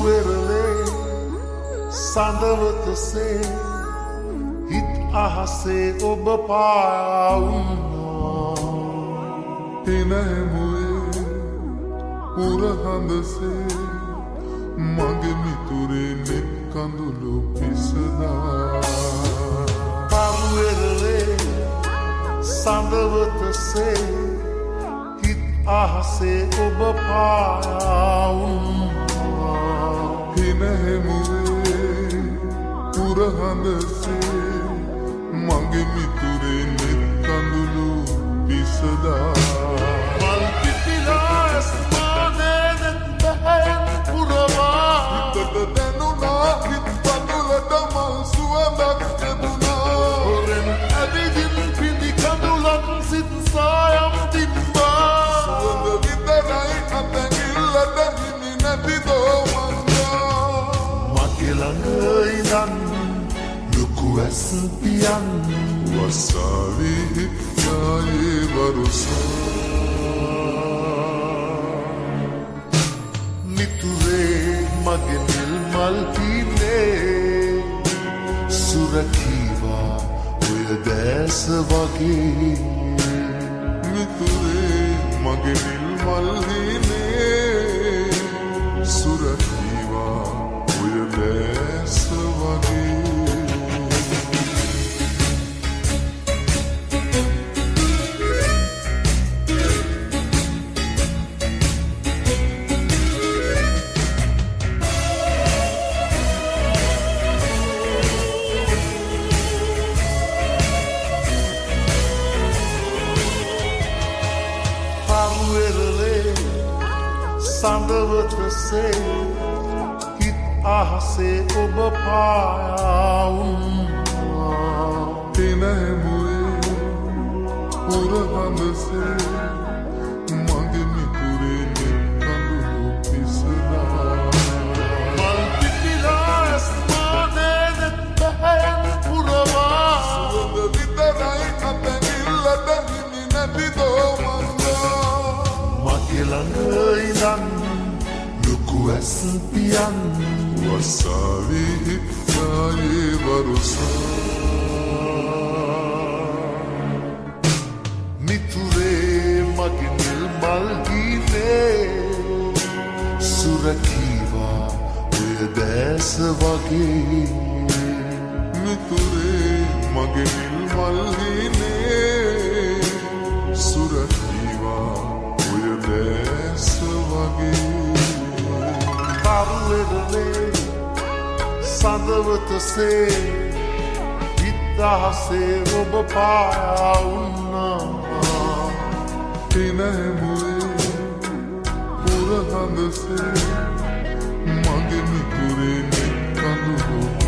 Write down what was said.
පරුවෙරලේ සඳවතසේ හිත් අහසේ ඔබ පාවුන්නා එනහැමුවේ පුරහඳසේ මගේ මිතුරේ නෙත් කඳුළු පිසදා පරුවෙරලේ සඳවතසේ හිත් අහසේ ඔබ පාවුන්නා එනහැමුවේ පුරහඳසේ මගේ මිතුරේ නෙත් කඳුළු පිසදා මල් පිපිලා ස්මානේ නෙත් බැහැයෙන් පුරවා හිතට දැනුණා හිත් කඳුලට මල් සුවඳක් ලැබුණා හොරෙන් ඇවිදින් පිඳි කඳුලක් සිත් සායම් තිබ්බා සුවඳ විතරයි අතැඟිල්ලට හිමි නැති දෝමන්දා මගේ ළඟ ඉඳන් ලොකු ඇස් පියන් වසාවි යායේ වරුසා මිතුරේ මගේ නිල් මල් පිනේ සුරකීවා ඔය දැස වගේ මිතුරේ මගේ නිල් මල් හිනේ සුරකීවා ඔය දැස වගේ සඳවතසේ හිත් අහසේ ඔබ පාවුන්නා එනහැමුවේ පුරහඳසේ මගේ මිතුරේ නෙත් කඳුළු පිසදා මල් පිපිලා ස්මානේ නෙත් බැහැයෙන් පුරවා සුවඳ විතරයි අතැඟිල්ලට හිමි නැති දෝමන්දා මගේ ළඟ ඉඳන් ලොකු ඇස් පියන් වසාවි යායේ වරුසා මිතුරේ මගේ නිල් මල් හිනේ සුරකීවා ඔය දැස වගේ මිතුරේ මගේ නිල් මල් හිනේ සුරකීවා ඔය දැස වගේ පරුවෙරලේ සඳවතසේ හිත් අහසේ ඔබ පාවුන්නා එනහැමුවේ පුරහඳසේ මගේ මිතුරේ නෙත් කඳුළු